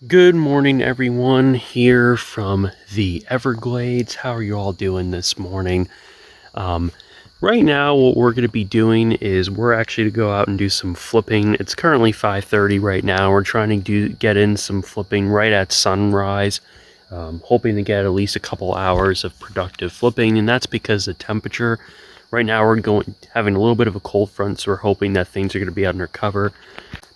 Good morning, everyone, here from the Everglades. How are you all doing this morning? Um, right now, what we're going to be doing is we're actually to go out and do some flipping. It's currently 5:30 right now. We're trying to get in some flipping right at sunrise, hoping to get at least a couple hours of productive flipping, and that's because the temperature right now we're having a little bit of a cold front, so we're hoping that things are going to be under cover.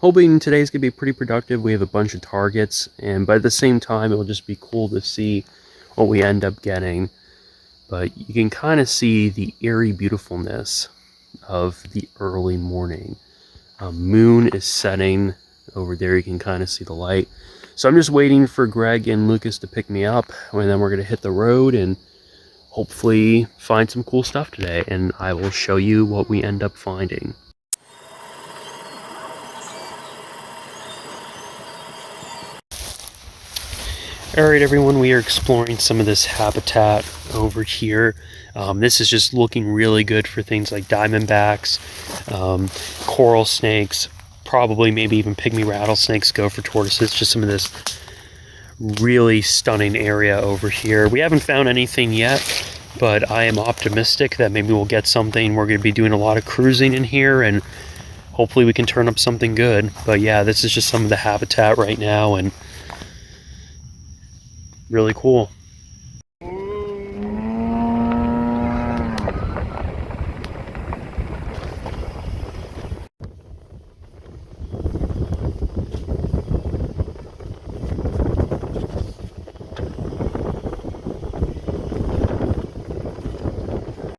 Hoping today's gonna be pretty productive. We have a bunch of targets, and by the same time, it'll just be cool to see what we end up getting. But you can kind of see the eerie beautifulness of the early morning. Moon is setting over there. You can kind of see the light. So I'm just waiting for Greg and Lukas to pick me up, and then we're gonna hit the road and hopefully find some cool stuff today. And I will show you what we end up finding. Alright everyone, we are exploring some of this habitat over here. This is just looking really good for things like diamondbacks, coral snakes, probably maybe even pygmy rattlesnakes, gopher tortoises, just some of this really stunning area over here. We haven't found anything yet, but I am optimistic that maybe we'll get something. We're going to be doing a lot of cruising in here and hopefully we can turn up something good. But yeah, this is just some of the habitat right now and really cool.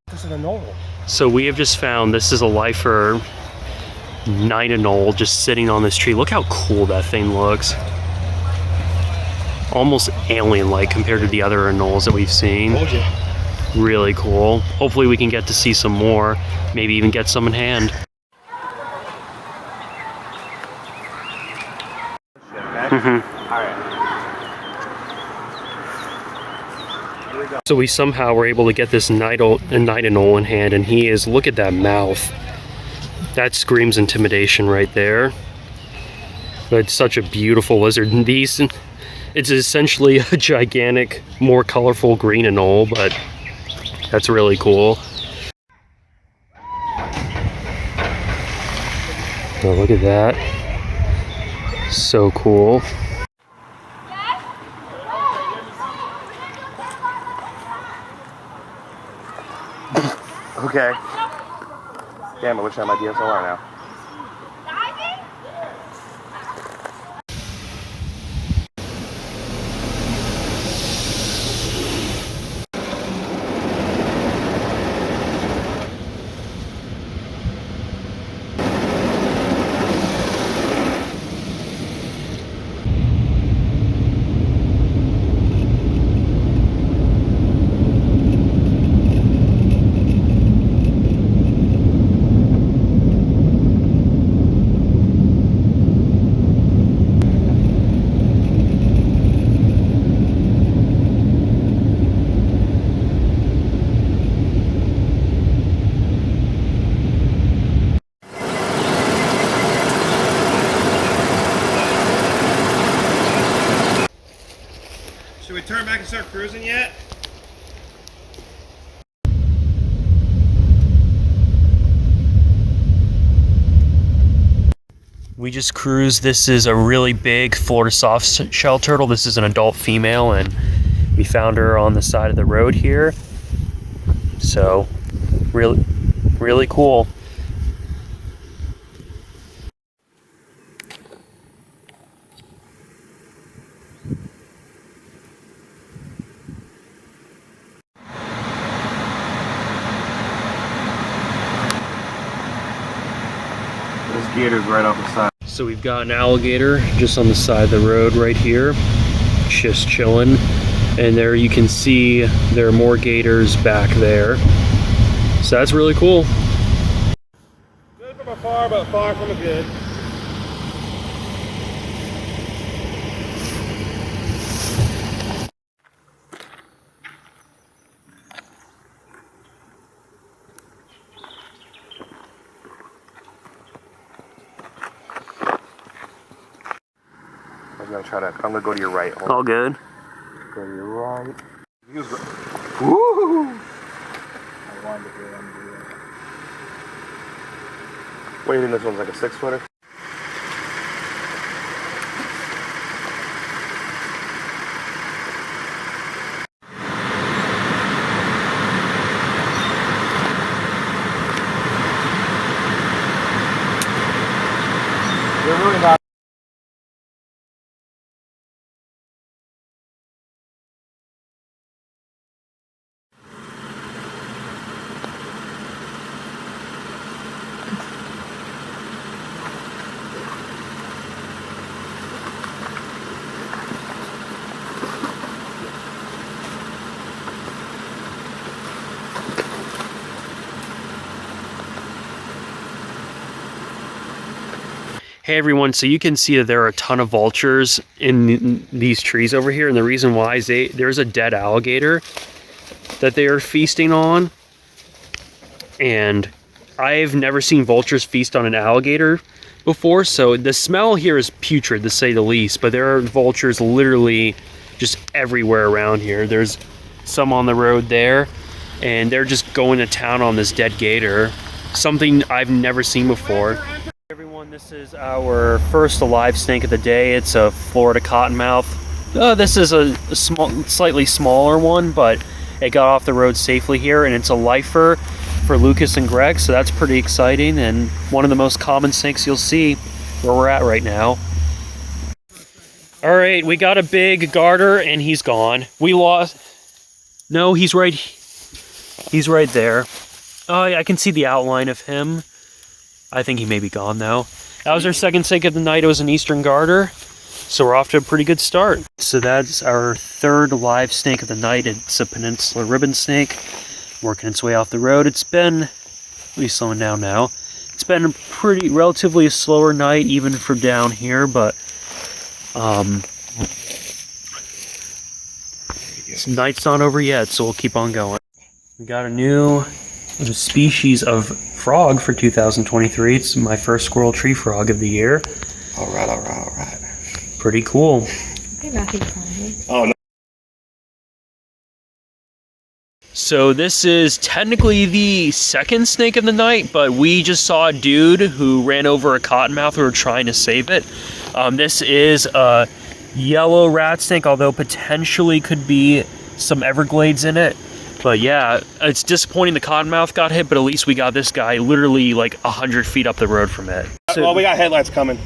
This is an Anole. So we have just found this is a lifer night Anole just sitting on this tree. Look how cool that thing looks. Almost alien-like compared to the other Anoles that we've seen. Told you. Really cool. Hopefully we can get to see some more. Maybe even get some in hand. So we somehow were able to get this night Anole in hand, and he is, look at that mouth. That screams intimidation right there. But it's such a beautiful lizard. And it's essentially a gigantic, more colorful green Anole, but that's really cool. Oh, look at that. So cool. Okay. Damn, I wish I had my DSLR now. Should we turn back and start cruising yet? We just cruised. This is a really big Florida soft shell turtle. This is an adult female, and we found her on the side of the road here. So, really cool. This gator's right off the side. So we've got an alligator just on the side of the road right here, just chilling. And there you can see there are more gators back there. So that's really cool. Good from afar, but far from a good. I'm gonna go to your right. Hold All on. good. Go to your right. Woo! I wanted to hear him do that. What do you think this one's like a 6-footer? You're really not. Hey everyone, so you can see that there are a ton of vultures in these trees over here, and the reason why is there's a dead alligator that they are feasting on, and I've never seen vultures feast on an alligator before, so the smell here is putrid to say the least, but there are vultures literally just everywhere around here. There's some on the road there, and they're just going to town on this dead gator, something I've never seen before. Everyone, this is our first alive snake of the day. It's a Florida cottonmouth. This is a slightly smaller one, but it got off the road safely here, and it's a lifer for Lucas and Greg, so that's pretty exciting, and one of the most common snakes you'll see where we're at right now. All right, we got a big garter, and he's gone. We lost... No, he's right there. Oh, I can see the outline of him. I think he may be gone though. That was our second snake of the night. It was an eastern garter, so we're off to a pretty good start. So that's our third live snake of the night. It's a peninsula ribbon snake, working its way off the road. It's been, he's slowing down now. It's been a relatively slower night, even for down here, but night's not over yet, so we'll keep on going. We got a new species of frog for 2023. It's my first squirrel tree frog of the year. All right. Pretty cool. Hey, Matthew. Oh, no. So this is technically the second snake of the night, but we just saw a dude who ran over a cottonmouth. We were trying to save it. This is a yellow rat snake, although potentially could be some Everglades in it. But yeah, it's disappointing the cottonmouth got hit, but at least we got this guy literally like 100 feet up the road from it. Well, we got headlights coming.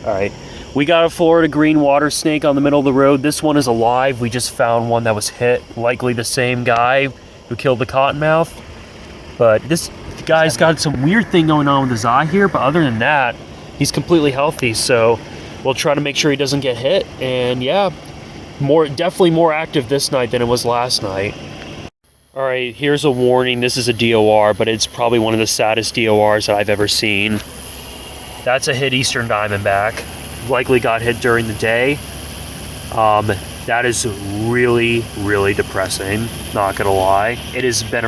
All right. We got a Florida green water snake on the middle of the road. This one is alive. We just found one that was hit. Likely the same guy who killed the cottonmouth. But this guy's got some weird thing going on with his eye here. But other than that, he's completely healthy. So we'll try to make sure he doesn't get hit. And yeah, definitely more active this night than it was last night. All right, here's a warning. This is a DOR, but it's probably one of the saddest DORs that I've ever seen. That's a hit eastern diamondback. Likely got hit during the day. That is really, really depressing. Not gonna lie. It's been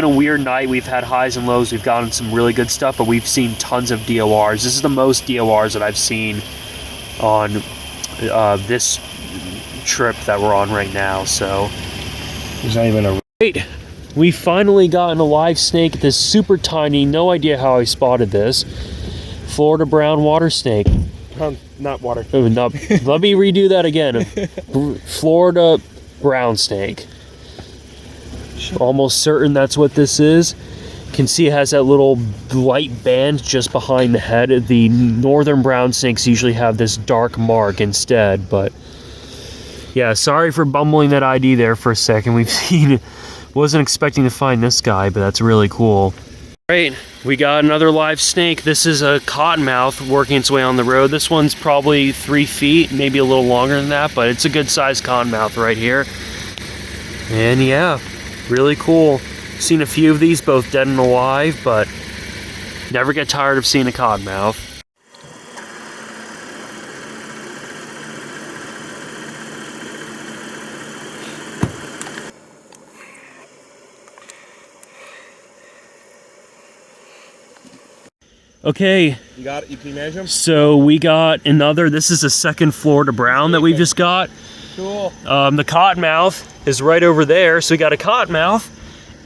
a weird night. We've had highs and lows. We've gotten some really good stuff, but we've seen tons of DORs. This is the most DORs that I've seen on this trip that we're on right now. So There's not even a... Wait, we finally got a live snake. This super tiny, no idea how I spotted this. Florida brown water snake. Not water. Oh, no, let me redo that again. Florida brown snake. Almost certain that's what this is. You can see it has that little light band just behind the head. The northern brown snakes usually have this dark mark instead, but yeah, sorry for bumbling that ID there for a second. Wasn't expecting to find this guy, but that's really cool. All right, we got another live snake. This is a cottonmouth working its way on the road. This one's probably 3 feet, maybe a little longer than that, but it's a good sized cottonmouth right here. And yeah, really cool. Seen a few of these, both dead and alive, but never get tired of seeing a cottonmouth. Okay. You got it? You can manage them? So we got another, this is a second Florida brown that we just got. Cool. The cottonmouth is right over there. So we got a cottonmouth.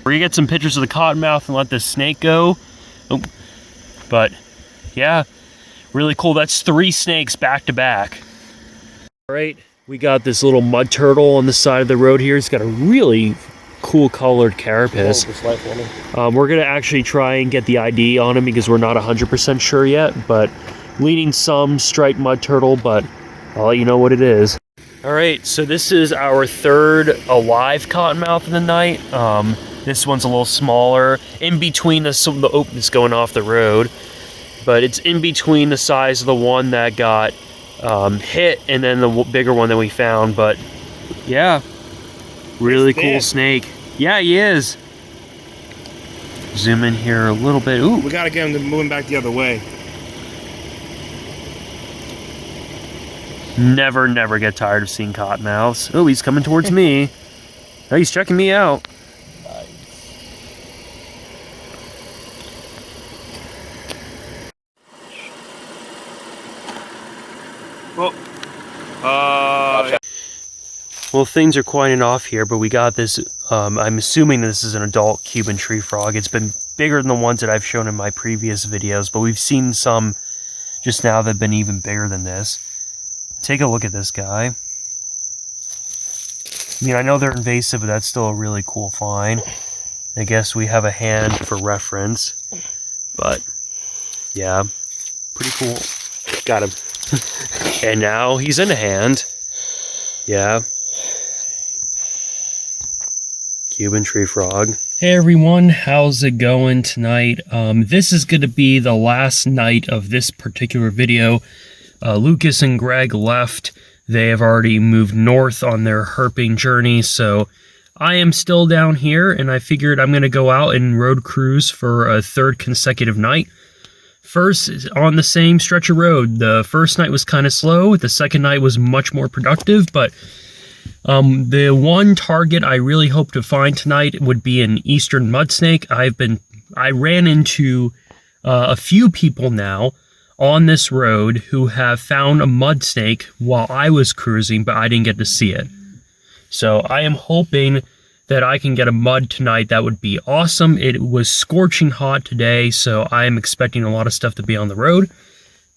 We're gonna get some pictures of the cottonmouth and let this snake go. Oh. But yeah, really cool. That's 3 snakes back to back. All right, we got this little mud turtle on the side of the road here. It's got a really cool colored carapace. We're gonna actually try and get the ID on him because we're not 100% sure yet, but leading some striped mud turtle, but I'll let you know what it is. All right, so this is our 3rd alive cottonmouth of the night. This one's a little smaller, in between the opens going off the road, but it's in between the size of the one that got hit and then the bigger one that we found. But yeah, really cool snake. Yeah, he is. Zoom in here a little bit. Ooh. We gotta get him to moving back the other way. Never get tired of seeing cottonmouths. Oh, he's coming towards me. Oh, he's checking me out. Well, things are quieting off here, but we got this, I'm assuming this is an adult Cuban tree frog. It's been bigger than the ones that I've shown in my previous videos, but we've seen some just now that have been even bigger than this. Take a look at this guy. I mean, I know they're invasive, but that's still a really cool find. I guess we have a hand for reference, but yeah, pretty cool. Got him. And now he's in a hand. Yeah. Cuban tree frog. Hey everyone, how's it going tonight? This is going to be the last night of this particular video. Lucas and Greg left. They have already moved north on their herping journey, so I am still down here, and I figured I'm going to go out and road cruise for a 3rd consecutive night. First, on the same stretch of road. The first night was kind of slow. The second night was much more productive, but the one target I really hope to find tonight would be an eastern mud snake. I ran into a few people now on this road who have found a mud snake while I was cruising, but I didn't get to see it. So I am hoping that I can get a mud tonight. That would be awesome. It was scorching hot today, so I am expecting a lot of stuff to be on the road.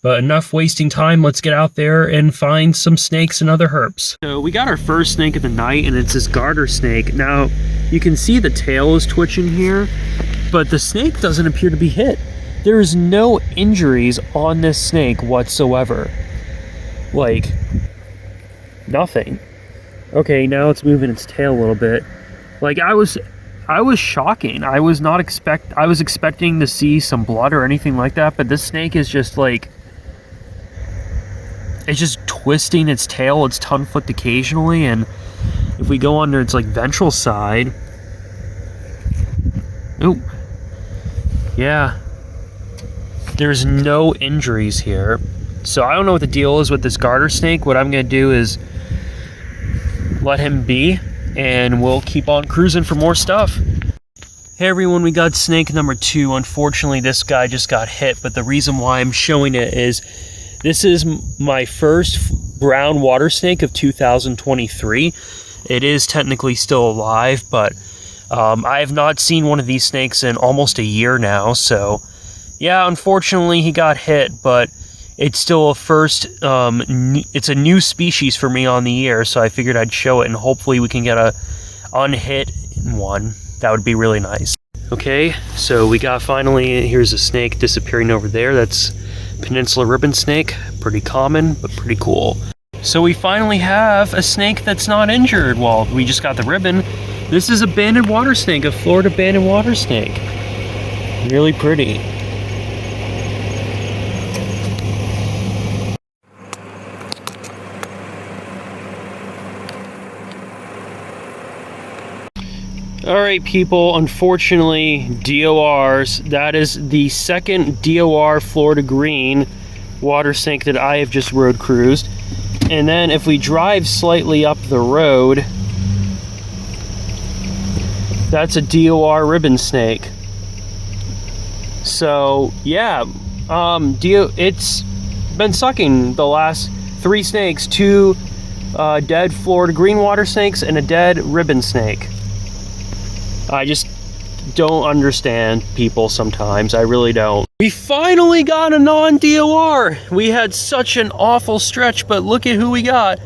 But enough wasting time, let's get out there and find some snakes and other herps. So we got our first snake of the night, and it's this garter snake. Now, you can see the tail is twitching here, but the snake doesn't appear to be hit. There's no injuries on this snake whatsoever. Like, nothing. Okay, now it's moving its tail a little bit. Like, I was shocking. I was expecting to see some blood or anything like that, but this snake is just like, it's just twisting its tail. It's tongue flipped occasionally, and if we go under its like ventral side, oh, yeah, there's no injuries here. So I don't know what the deal is with this garter snake. What I'm gonna do is let him be, and we'll keep on cruising for more stuff. Hey everyone, we got snake number 2. Unfortunately, this guy just got hit, but the reason why I'm showing it is this is my first brown water snake of 2023. It is technically still alive, but I have not seen one of these snakes in almost a year now. So yeah, unfortunately he got hit, but it's still a first, it's a new species for me on the year, so I figured I'd show it, and hopefully we can get a unhit one. That would be really nice. Okay, so we got finally, here's a snake disappearing over there. That's peninsula ribbon snake. Pretty common, but pretty cool. So we finally have a snake that's not injured. Well, we just got the ribbon. This is a banded water snake, a Florida banded water snake. Really pretty. Alright people, unfortunately, DORs, that is the second DOR Florida green water snake that I have just road cruised. And then if we drive slightly up the road, that's a DOR ribbon snake. So yeah, It's been sucking the last 3 snakes, 2 dead Florida green water snakes and a dead ribbon snake. I just don't understand people sometimes. I really don't. We finally got a non-DOR. We had such an awful stretch, but look at who we got.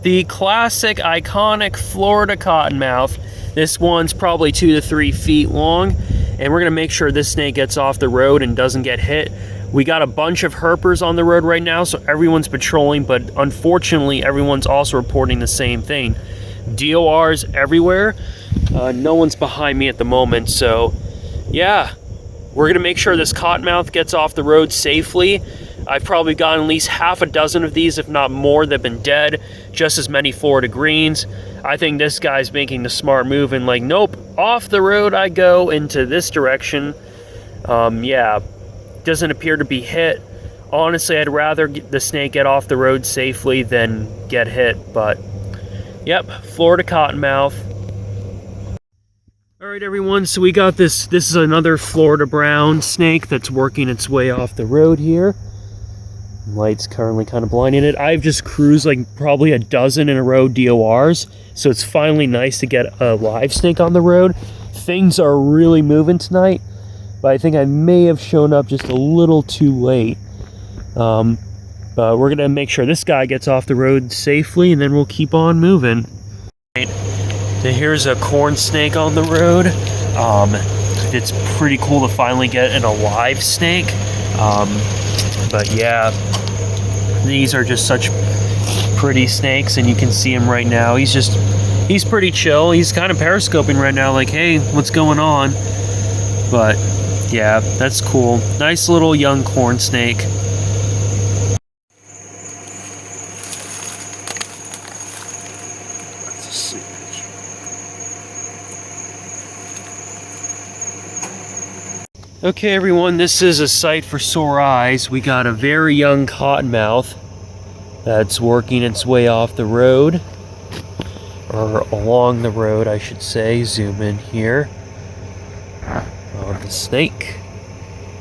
The classic, iconic Florida cottonmouth. This one's probably 2 to 3 feet long, and we're gonna make sure this snake gets off the road and doesn't get hit. We got a bunch of herpers on the road right now, so everyone's patrolling, but unfortunately, everyone's also reporting the same thing. DORs everywhere. No one's behind me at the moment, so yeah, we're gonna make sure this cottonmouth gets off the road safely. I've probably gotten at least half a dozen of these, if not more, that have been dead. Just as many Florida greens. I think this guy's making the smart move and like, nope, off the road I go into this direction. Yeah, doesn't appear to be hit. Honestly, I'd rather the snake get off the road safely than get hit, but yep, Florida cottonmouth. All right, everyone, so we got this. This is another Florida brown snake that's working its way off the road here. Light's currently kind of blinding it. I've just cruised like probably a dozen in a row DORs, so it's finally nice to get a live snake on the road. Things are really moving tonight, but I think I may have shown up just a little too late. But we're gonna make sure this guy gets off the road safely, and then we'll keep on moving. Right. So here's a corn snake on the road. It's pretty cool to finally get an alive snake. But yeah, these are just such pretty snakes, and you can see him right now. He's pretty chill. He's kind of periscoping right now, like, hey, what's going on? But yeah, that's cool. Nice little young corn snake. Okay, everyone, this is a sight for sore eyes. We got a very young cottonmouth that's working its way off the road, or along the road, I should say. Zoom in here on the snake.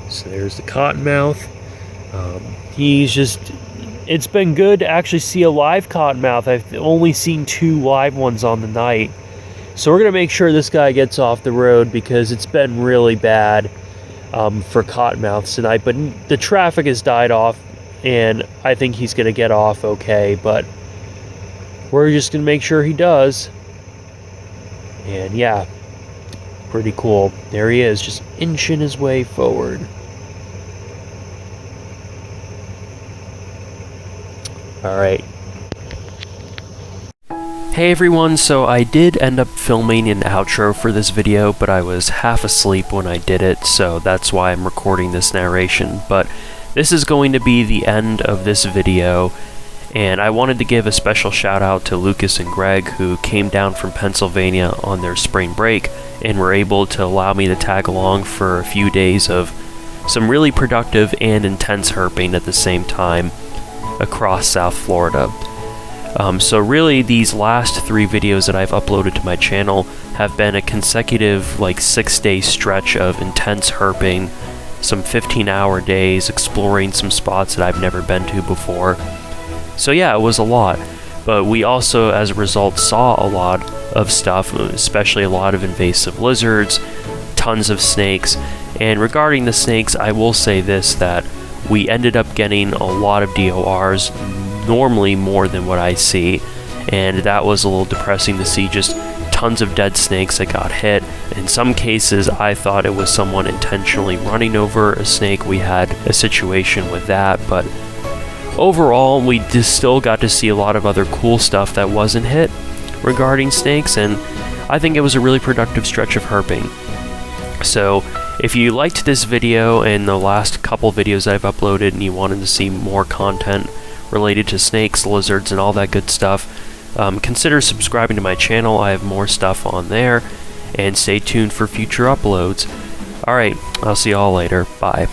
So there's the cottonmouth. It's been good to actually see a live cottonmouth. I've only seen 2 live ones on the night. So we're gonna make sure this guy gets off the road because it's been really bad for cottonmouths tonight, but the traffic has died off, and I think he's gonna get off okay, but we're just gonna make sure he does. And yeah, pretty cool. There he is, just inching his way forward. All right. Hey everyone, so I did end up filming an outro for this video, but I was half asleep when I did it, so that's why I'm recording this narration. But this is going to be the end of this video, and I wanted to give a special shout out to Lukas and Greg, who came down from Pennsylvania on their spring break and were able to allow me to tag along for a few days of some really productive and intense herping at the same time across South Florida. So really, these last 3 videos that I've uploaded to my channel have been a consecutive, like, 6-day stretch of intense herping, some 15-hour days, exploring some spots that I've never been to before. So yeah, it was a lot. But we also, as a result, saw a lot of stuff, especially a lot of invasive lizards, tons of snakes. And regarding the snakes, I will say this, that we ended up getting a lot of DORs, normally more than what I see, and that was a little depressing to see, just tons of dead snakes that got hit. In some cases, I thought it was someone intentionally running over a snake. We had a situation with that, but overall, we just still got to see a lot of other cool stuff that wasn't hit regarding snakes, and I think it was a really productive stretch of herping. So if you liked this video and the last couple videos I've uploaded and you wanted to see more content related to snakes, lizards, and all that good stuff, consider subscribing to my channel. I have more stuff on there, and stay tuned for future uploads. Alright, I'll see y'all later. Bye.